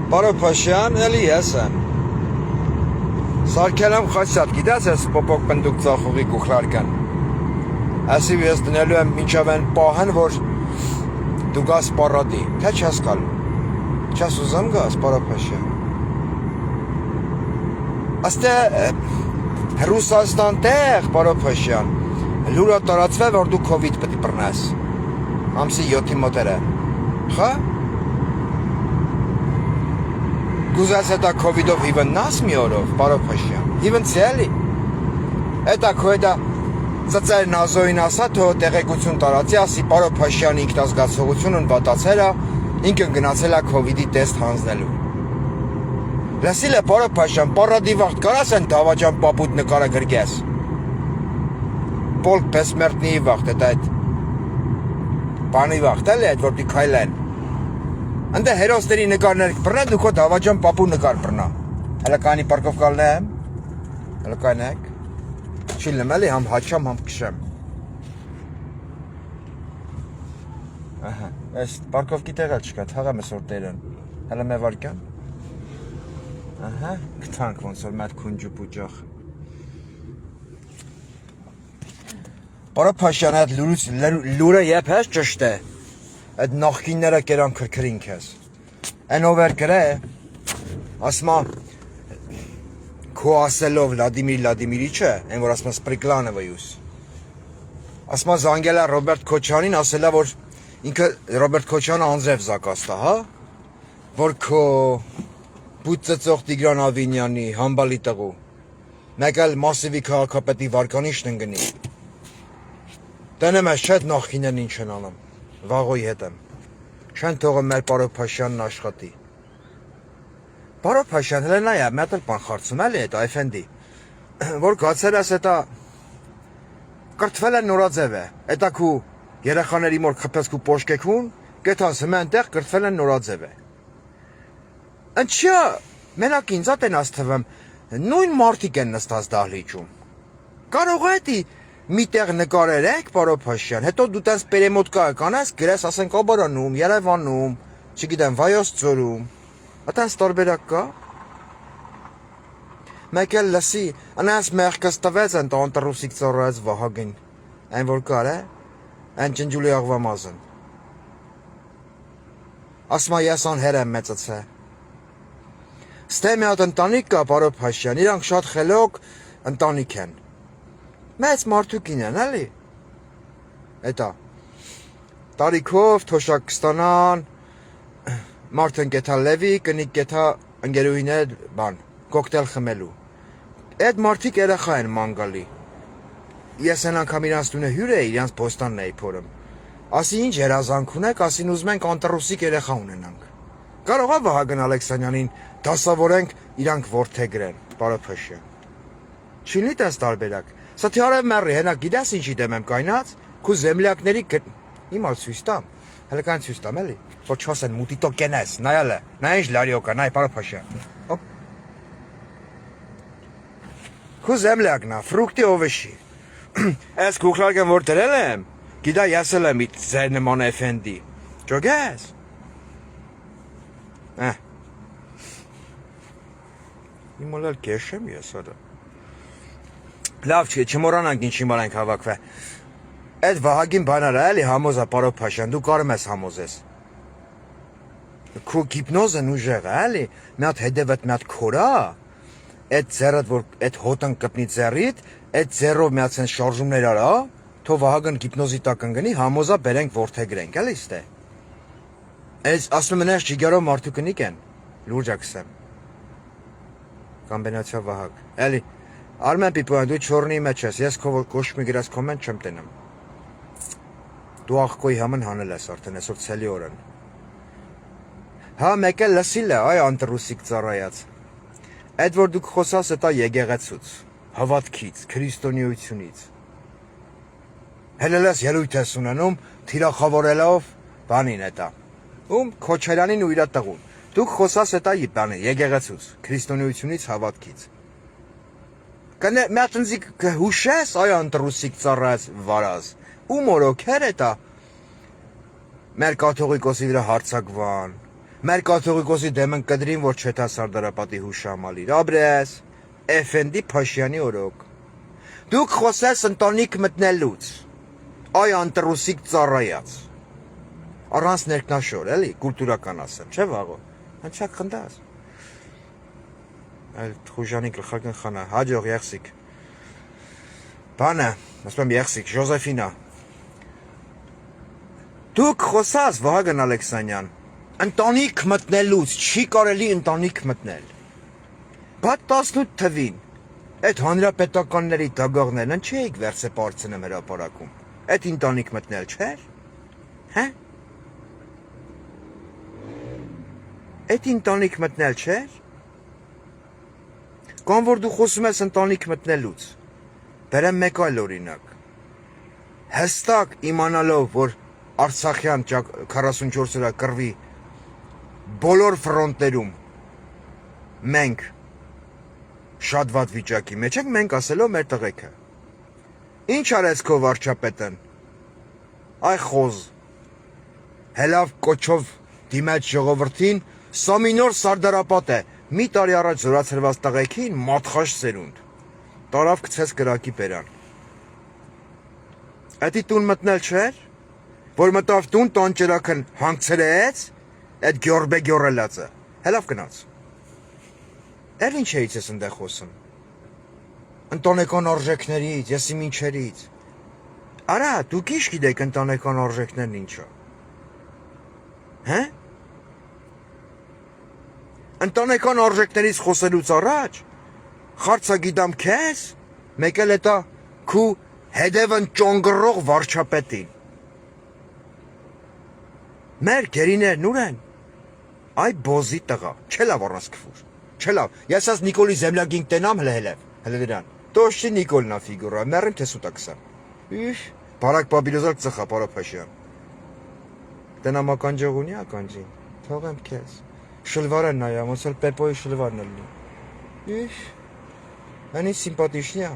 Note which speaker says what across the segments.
Speaker 1: Պարոփաշյան, էլի ես եմ։ Սարքել եմ խաչատ, գիտես ես պոպոկ պնդուկ ծախողի կուխլարկան։ Այսիվ ես դնելու եմ մինչև են պահեն, որ դու գաս պարադի, թե չես կալու։ Չես ուզեմ գաս, Պարոփաշյան։ Աստե Ռուսաստան տեղ, Պարոփաշյան, լուրա տարածվե, որ դու կովիդ պտի պրնես։ Ամսի 7-ի մոտերը։ Խա? Գուզած հետա կովիդով հիվննաս մի օրով, Պարոփաշյան, հիվնցի Էտա քո հետա ծծեր նազոյին ասա, թո տեղեկություն տարածի, ասի Պարոփաշյանի ինքնազգացողությունն վատացել է, ինքն գնացել է կովիդի տեստ հանձնելու։ Լսիլ է Պարոփաշյան, պարադի վաղտ կարաս են դավաճան պապուտ նկարը գրգես։ Պոլք բեսմերտնի վաղտ, էտա այդ բանի վաղտ էլ է, այդ որպի քայլեն։ Անդե հերոսների նկարներ բռնա, դու քո դավաճան պապու նկար բռնա։ Հələ կանի պարկովկալն եմ։ Հələ կանեք։ Չիլնեմ էլի, համ հաչամ, համ կշեմ։ Ահա, այս պարկովկի տեղը չկա, թաղեմ ես որ տերն։ Հələ մի վարկյան։ Ահա, գտանք ոնց որ մատ քունջու պուճախ։ Պարոփաշյան, այդ լուրը եփ ես ճշտ է։ Այդ նախկինները կերան քրքրին քեզ։ Այն ով էր գրե, ասմա քո ասելով Վլադիմիր Վլադիմիրիչը, այն որ ասմա Սպրիկլանովը յուս։ Ասմա զանգելա Ռոբերտ Քոչանին, ասելա որ ինքը Ռոբերտ Քոչյանը անձրև զակաստա, հա? Որ քո բուտ ծծող Տիգրան Ավինյանի համբալի տղու։ Մեկ էլ մասիվի քաղաքապետի վարկանիշն ընկնի։ Տենեմ ես չէ նախկիներն ինչ են անում։ Վաղոյի հետ եմ, չեն թողը մեր Պարոփաշյանն աշխատի։ Պարոփաշյան, հլենա է, մետ էլ պան խարցում էլի էտ այֆենդի, որ գացեր ես էտա կրտվել են նորաձև է, էտա քու երեխաների մոր խպես քու պոշկեքուն, գետանս հմե ընտեղ կրտվել են նորաձև է։ Ընչյա, մենակ ինձ ատ են աստվեմ, նույն մարդիկ են նստած դահլիճում։ Կարող էտի մի տեղ նկարերեք, Պարոփաշյան, հետո դու տես պերեմոտկա կանես, գրես ասենք Աբարանում, Երևանում, չգիտեմ, Վայոց ձորում, ատենց տարբերակ կա։ Մեկ էլ լսի, անես մեղքս տվեց են տանտրուսիկ ծառայեց Վահագին, այն որ կար է, այն ջնջուլի աղվամազն։ Ասմա ես անհեր եմ մեծացե։ Ստե մի հատ ընտանիք կա, Պարոփաշյան, իրանք շատ խելոք ընտանիք են։ Մեծ մարդուկին են, էլի։ Էտա, տարիքով, թոշակ կստանան, մարդ ընկեթա լևի, կնիկ կեթա ընգերուհիներ, բան, կոկտել խմելու։ Այդ մարդիկ երեխա են մանգալի։ Ես են անգամ իրանց տունը հյուր է, իրանց բոստանն էի փորում։ Ասի ինչ երազանք ունեք, ասին ուզում ենք անտրուսիկ երեխա ունենանք։ Կարող է Վահագն Ալեքսանյանին դասավորենք իրանք որդեգրեն, Պարոփաշյան։ Չինի տես տարբերակ։ Սա թե արև մեռի, հենա գիտես ինչի դեմ եմ կայնած, քու զեմլյակների իմալ ցույց տամ, հələ կան ցույց տամ էլի, որ չասեն մուտիտո կենես, նայալ է, նայ ինչ լարիոկա, նայ Պարոփաշյան։ Քու զեմլյակն է, ֆրուկտի օվեշի։ Այս կուխլարկն որ դրել եմ, գիտա եսել եմ ձեր նման էֆենդի։ Ջոգես։ Իմալ էլ կեշեմ ես արա։ Լավ չի, չմորանանք ինչի մար ենք հավաքվե։ Այդ Վահագին բանարա էլի համոզա Պարոփաշյան, դու կարում ես համոզես։ Քո գիպնոզն ուժեղ է, էլի, մի հատ հետևդ մի հատ քորա, այդ ձեռդ որ այդ հոտն կպնի ձեռիդ, այդ ձեռով միացեն շարժումներ արա, թո Վահագն գիպնոզի տակ ընկնի, համոզա բերենք որդեգրենք, էլի ստե։ Այս ասում են այս ջիգարով մարդու կնիկ են, լուրջ ակսեմ։ Կամբինացիա Վահագ, էլի։ Արմեն Պիպոյան, դու չորնի մեջ ես, ես քո կոշմի գրած կոմենտ չեմ տենում։ Դու աղկոյի համն հանել ես արդեն, այսօր ցելի օրն։ Հա, մեկ էլ լսիլ է, այ անտրուսիկ ծառայած։ Այդ որ դուք խոսաս էտա եկեղեցուց, հավատքից, քրիստոնեությունից։ Հելելես ելույթ ես ունենում, թիրախավորելով բանին էտա։ Ում Քոչարյանին ու իր տղուն։ Դուք խոսաս էտա բանի, եկեղեցուց, քրիստոնեությունից, հավատքից։ Կնե մյատնզիկ հուշես, այ անտրուսիկ ծառայած վարազ, ու մորոքեր էտա, մեր կաթողիկոսի վրա հարցակվան, Մեր կաթողիկոսի դեմ են կդրին, որ չետա Սարդարապետի հուշամալիր։ Աբրես, Էֆենդի Փաշյանի օրոք։ Դուք խոսես ընտանիք մտնելուց։ Այ անտրուսիկ ծառայած։ Առանց ներքնաշոր, էլի, կուլտուրական ասեմ, չէ՞ վաղո։ Անչակ խնդաս։ Այլ Խուժանի գլխական խանա, հաջող եղսիկ։ Բանը, ասում եղսիկ, Ժոզեֆինա։ Դուք խոսած Վահագն Ալեքսանյան, ընտանիք մտնելուց, չի կարելի ընտանիք մտնել։ Բայց 18 թվին, այդ հանրապետականների դագաղներն չէիք վերցե պարծնեմ հրապարակում, այդ ընտանիք մտնել չէր, հե? Այդ ընտանիք մտնել չէր, կամ որ դու խոսում ես ընտանիք մտնելուց, բերեմ մեկ այլ օրինակ, հստակ իմանալով, որ Արցախյան 44 օրա կռվի բոլոր ֆրոնտերում մենք շատ վատ վիճակի մեջ ենք, մենք ասելով մեր տղեկը։ Ինչ արեց քո վարչապետն։ Այ խոզ։ Հելավ կոչով դիմաց ժողովրդին, սա մի նոր Սարդարապատ է։ Մի տարի առաջ զորացրված տղեկին մատխաշ սերունդ։ Տարավ գցեց կրակի բերան։ Այդի տուն մտնել չէր, որ մտավ տուն տանջերակն հանգցրեց, այդ գյորբե գյորելածը։ Հելավ գնաց։ Էլ ինչ էից ես ընդեղ խոսում։ Ընտանեկան արժեքներից, եսի մինչերից։ Արա, դուք ինչ գիտեք ընտանեկան արժեքներն ինչա։ Հե? Ընտանեկան արժեքներից խոսելուց առաջ խարցագիտամ քեզ, մեկ էլ էտա քու հետևն ճոնգռող վարչապետին։ Մեր գերիներն ուր են։ Այ բոզի տղա, չելավ առանց քֆուր։ Չելավ, ես աս Նիկոլի Զեմլագին տենամ հլը դրան։ Տոշի Նիկոլնա ֆիգուրա, մերին թե սուտակսան։ Իհ, բարակ բաբիլոզալ ծխա, Պարոփաշյան։ Տենամ ականջողունի ականջին, թողեմ քեզ։ Շլվարը նայամ, ոնց էլ Պեպոյի շլվարն լինի։ Իհ, անի սիմպատիշնիա։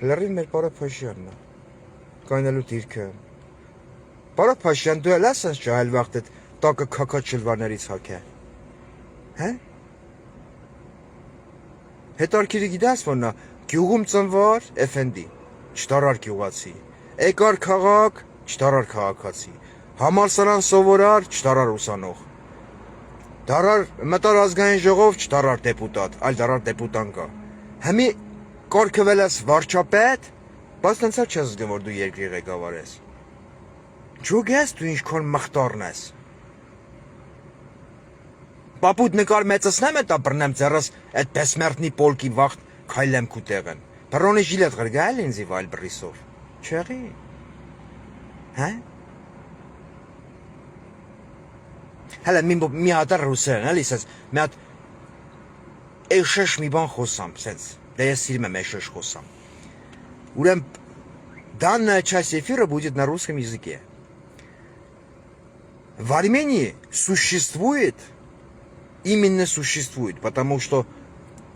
Speaker 1: Լրիվ մեր Պարոփաշյանն է։ Կանելու դիրքը։ Պարոփաշյան, դու էլ ասես ջահել վաղտետ տակը քակած շլվարներից հակ է։ Հե? Հետարքիրի գիտես որնա, գյուղում ծնվար Էֆենդի, չտարար գյուղացի, էկար քաղաք, չտարար քաղաքացի, համալսարան սովորար, չտարար ուսանող, դարար մտար ազգային ժողով, չտարար դեպուտատ, այլ դարար դեպուտան կա, հմի կորքվել ես վարչապետ, բայց նենց էլ չես զգում, որ դու երկրի ղեկավար ես, ջուգ ես դու ինչքան մխտարն ես, պապուտ նկար մեծսնեմ էտա բրնեմ ձերս այդ բեսմերտնի պոլկի վաղտ քայլեմ կուտեղեն, բրոնի ժիլետ գրգայել ինձի վայլ բրիսով, չեղի, հե? Հələ մի հատար ռուսերեն, էլի սենց, մի հատ էշեշ մի բան խոսամ, սենց, դե ես սիրում եմ էշեշ խոսամ, ուրեմ, данная часть эфира будет на русском языке. В Армении существует, именно существует, потому что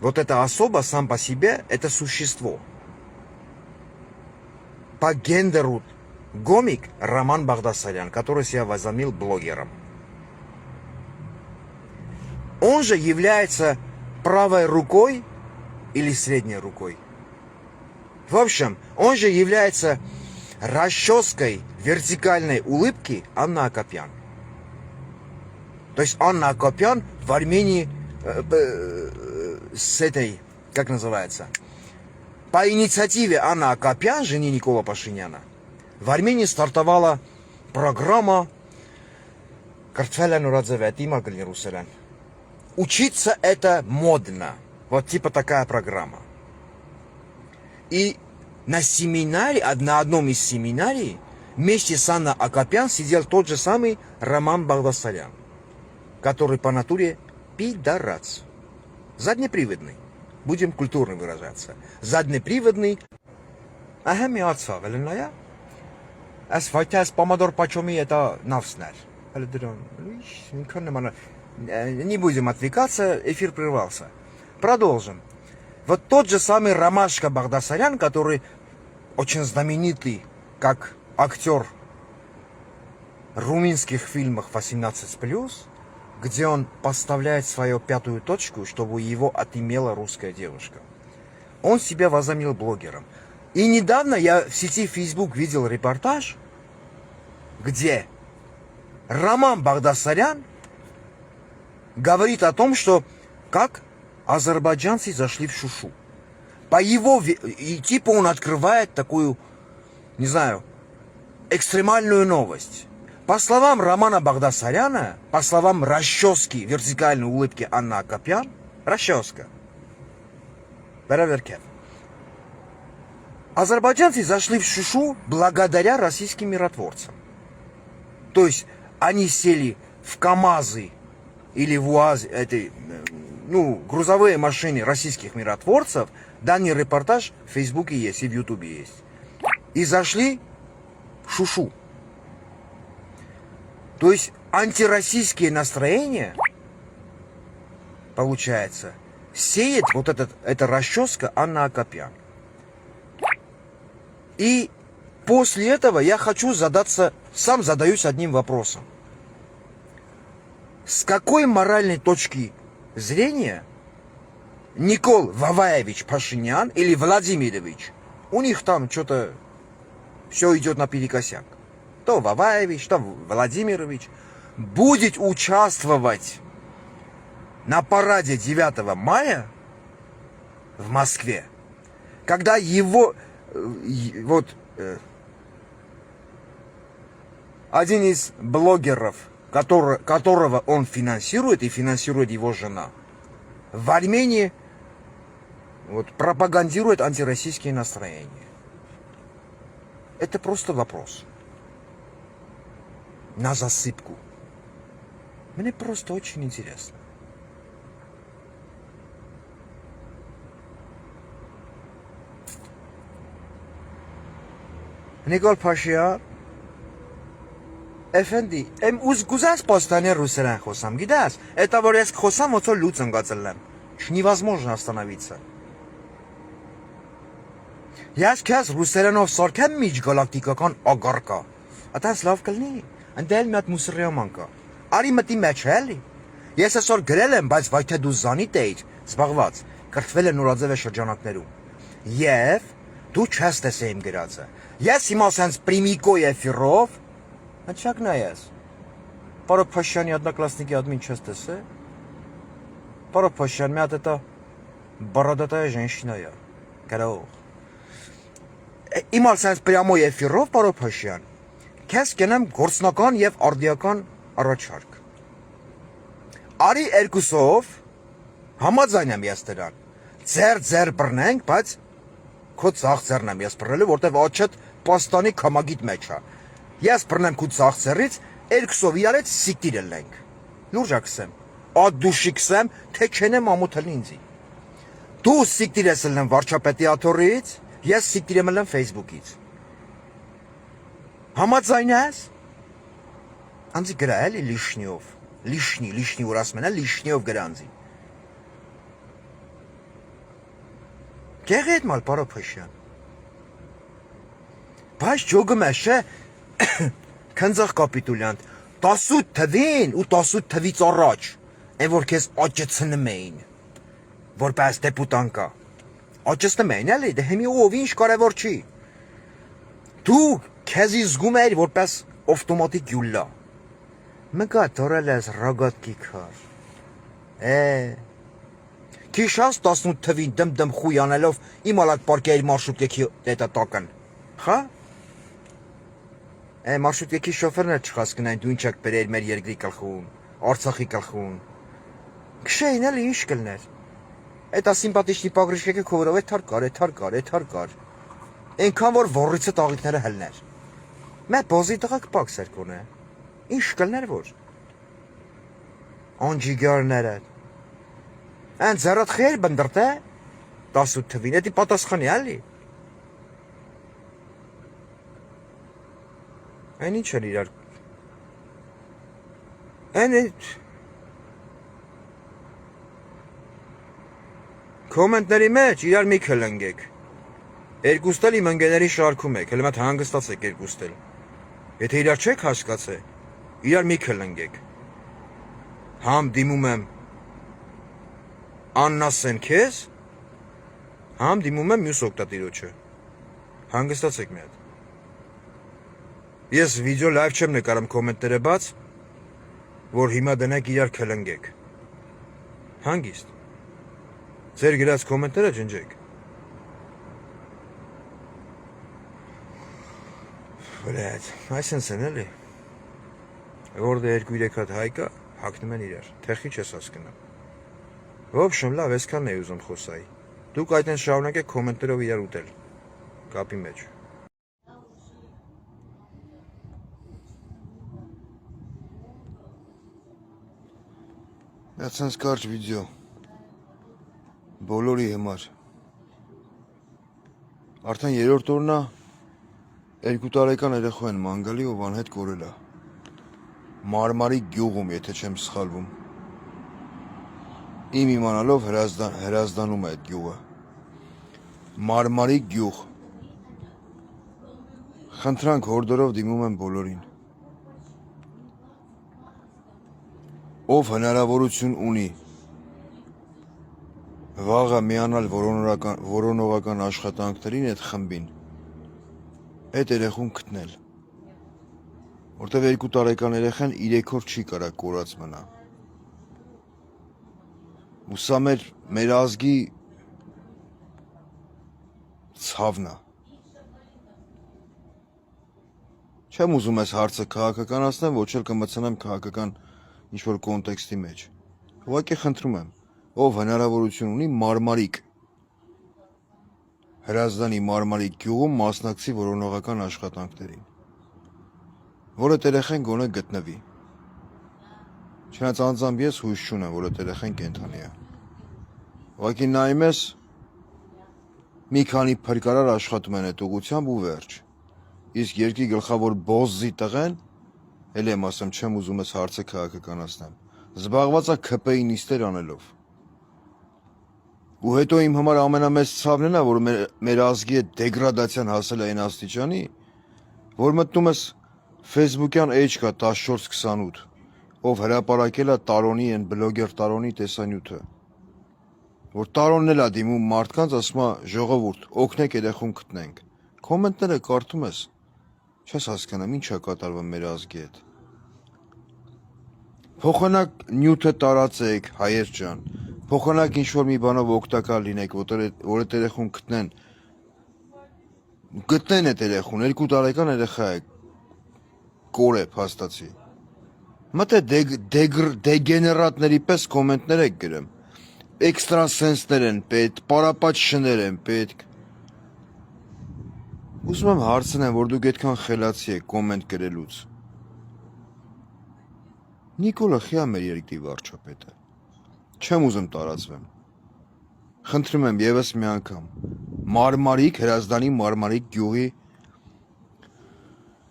Speaker 1: вот эта особа сам по себе, это существо. По гендеру гомик Роман Багдасарян, который себя возомнил блогером. Он же является правой рукой или средней рукой. В общем, он же является расческой вертикальной улыбки Анны Акопян. То есть Анна Акопян в Армении с этой, как называется, по инициативе Анны Акопян, жены Никола Пашиняна, в Армении стартовала программа Картфеля Нурадзеветима Гальнирусерен. Учиться это модно. Вот типа такая программа. И на семинаре, на одном из семинарий, вместе с Анной Акопян сидел тот же самый Роман Багдасарян, который по натуре пидорац. Заднеприводный. Будем культурно выражаться. Заднеприводный. Ага, ми отца, веленая. Асфальтяс помадор почеми это навснер. Не будем отвлекаться, эфир прервался. Продолжим. Вот тот же самый Ромашка Багдасарян, который очень знаменитый как актер румынских фильмах 18+, где он подставляет свою пятую точку, чтобы его отымела русская девушка. Он себя возомнил блогером. И недавно я в сети Facebook видел репортаж, где Роман Багдасарян говорит о том, что как азербайджанцы зашли в Шушу. По его... И типа он открывает такую, не знаю, экстремальную новость. По словам Романа Багдасаряна, по словам расчески вертикальной улыбки Анны Акопян, расческа. Береверкев. Азербайджанцы зашли в Шушу благодаря российским миротворцам. То есть они сели в КАМАЗы или в УАЗы, грузовые машины российских миротворцев. Данный репортаж в Фейсбуке есть и в Ютубе есть. И зашли в Шушу. То есть антироссийские настроения, получается, сеет вот эта расческа Анна Акопян. И после этого я хочу сам задаюсь одним вопросом. С какой моральной точки зрения Никол Ваваевич Пашинян или Владимирович, у них там что-то все идет наперекосяк, то Ваваевич, то Владимирович, будет участвовать на параде 9 мая в Москве, когда один из блогеров, которого он финансирует и финансирует его жена, в Армении пропагандирует антироссийские настроения. Это просто вопрос. На засыпку. Мне просто очень интересно. Նիկոլ Փաշյան, Էֆենդի, գուզես պոստաներ ռուսերեն խոսամ, գիտես, это որ ես խոսամ, ոնց որ լուծ ընկածել եմ, невозможно остановиться. Ես քեզ ռուսերենով սարքեմ միջգալակտիկական ագարկա, ատենց լավ կլինի, ընդել մի հատ մուսրիոման կա, արի մտի մեջ է էլի, ես այսօր գրել եմ, բայց վայ թե դու զանիտ էիր, զբաղված, կրթվել է նորաձև շրջանակներում, և դու չես տեսե իմ գրածը. Ես հիմա սենց պրիմիկո եֆիրով, հնչակ նա ես, Պարոք Փաշյանի одноклассники админ չես տեսե, Պարոք Փաշյան, մի հատ էտա бородатая женщина я, կարող, իմալ սենց պրյամո եֆիրով, Պարոք Փաշյան, քեզ կենեմ գործնական և արդիական առաջարկ, արի երկուսով, համաձայն եմ ես դրան, ձեր բրնենք, բայց քո ծախ ձեռն եմ ես բռնելու, որտև աչդ պաստանի կամագիտ մեջ է, ես բռնեմ քո ծախ ձեռից, երկուսով իրար հետ սիկտիր ելենք, լուրջ ակսեմ, ադուշի կսեմ, թե չենեմ ամութել ինձի, դու սիկտիր ես ելնեմ վարչապետի աթորից, ես սիկտիր եմ ելնեմ Facebook-ից, համաձայն ես, անձի գրա էլի լիշնիով, լիշնի որ ասում են, լիշնիով գրա անձի, Կեղետ մալ Պարոք Փաշյան, բայց ջոգում է շե, քնձախ կապիտուլյանտ, 18 թվին ու 18 թվից առաջ, են որ քեզ աճեցնում էին, որպես դեպուտան կա, աճեցնում էին էլի, դե հիմի ով ինչ կարևոր չի, դու քեզի զգում էիր որպես ավտոմատիկ գյուլլա, մկա թորել ես ռագատկի քար, Քիշաս 18 թվին դմ խույ անելով իմ ալակ պարկեիր մարշրուտյեքի դետա տակն, խա? Մարշրուտյեքի շոֆերն է չխասկնային, դու ինչ եք բերեր մեր երկրի կլխուն, Արցախի կլխուն, քշեին էլի ինչ կլներ, էտա սիմպատիչնի պագրիշկեքը քովրով էթար կար, ենքան որ վորիցը տաղիքները հլներ, մե բոզի տղակ պակ սերկոն է, ինչ կլներ որ, անջիգարներ է, Այն ձեռդ խեր բնդրտ է, 18 թվին, էդի պատասխանի ալի, այն ինչ են իրար, այն էդ, կոմենտների մեջ իրար մի կլնգեք, երկուստել իմ ընգեների շարքում եք, հլմատ հանգստացեք երկուստել, եթե իրար չեք հասկացե, իրար մի քլնգեք։ Համ դիմում եմ Աննասեն քեզ, համ դիմում եմ մյուս օգտատիրոջը։ Հանգստացեք մի հատ։ Ես վիդեո լայվ չեմ նկարում կոմենտները բաց, որ հիմա դնեք իրար քլնգեք։ Հանգիստ։ Ձեր գրած կոմենտները ջնջեք։ Բլեդ, այսինքն են էլի։ Որտե 2-3 հատ հայ կա, հագնում են իրար։ Թեխի չես հասկանում։ Ոբշեմ, լավ, այսքանն էի ուզում խոսայի։ Դուք այդեն շարունակեք կոմենտերով իրար ուտել։ Կապի մեջ։ Դա ցած կարճ վիդեո։ Բոլորի համար։ Արդեն 3-րդ օրն է 2 տարեկան երեխա են ման գալի, ով անհետ կորել է։ Մարմարի գյուղում, եթե չեմ սխալվում։ Իմ իմանալով հրազդանում է այդ գյուղը։ Մարմարի գյուղ։ Խնդրանք հորդորով դիմում եմ բոլորին։ Ով հնարավորություն ունի վաղը միանալ որոնողական աշխատանքներին այդ խմբին, այդ երեխուն գտնել, որտեվ 2 տարեկան երեխան 3 օր չի կարա կորած մնա։ Ու սա մեր ազգի ցավն է։ Չեմ ուզում այս հարցը քաղաքականացնեմ, ոչ էլ կմտցնեմ քաղաքական ինչ-որ կոնտեքստի մեջ։ Ուղղակի խնդրում եմ, ով հնարավորություն ունի Մարմարիկ Հրազդանի Մարմարիկ գյուղում մասնակցի որոնողական աշխատանքներին, որ այդ երեխան գոնե գտնվի։ Չնայած անձամբ ես հույս չունեմ, որ այդ երեխան կենդանի է։ Ուղղակի նայում ես, մի քանի փրկարար աշխատում են այդ ուղղությամբ ու վերջ։ Իսկ երկրի գլխավոր բոզզի տղեն, էլ եմ ասեմ, չեմ ուզում ես հարցը քաղաքականացնեմ, զբաղված է ՔՊ-ի նիստեր անելով։ Ու հետո իմ համար ամենամեծ ցավն է, որ մեր ազգի այդ դեգրադացիան հասել է այն աստիճանի, որ մտնում ես Facebook-յան էջ կա 1428, ով հրապարակել է Տարոնի այն բլոգեր Տարոնի տեսանյութը, որ Տարոնն էլ է դիմում մարդկանց, ասում է ժողովուրդ, օգնեք երեխուն գտնենք։ Կոմենտները կարդում ես, չես հասկանում ինչ է կատարվում մեր ազգի հետ։ Փոխանակ նյութը տարածեք, հայեր ջան, փոխանակ ինչ-որ մի բանով օգտակար լինեք, որ այդ երեխուն գտնեն այդ երեխուն, 2 տարեկան երեխա է, կոր է, փաստացի։ Մտե դեգեներատների պես կոմենտներ եք գրում, էքստրասենսներ են պետք, պարապած շներ են պետք։ Ուզում եմ հարցնեմ, որ դուք այդքան խելացի եք կոմենտ գրելուց։ Նիկոլը խիա մեր երկրի վարչապետը։ Չեմ ուզում տարածվեմ։ Խնդրում եմ եւս մի անգամ։ Մարմարիկ Հրազդանի Մարմարիկ գյուղի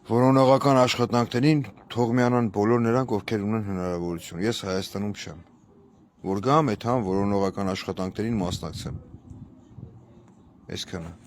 Speaker 1: որոնողական աշխատանքներին թող միանան բոլոր նրանք, ովքեր ունեն հնարավորություն։ Ես Հայաստանում չեմ։ Որ գամ այդ որոնողական աշխատանքներին մասնակցեմ։ Այսքանը։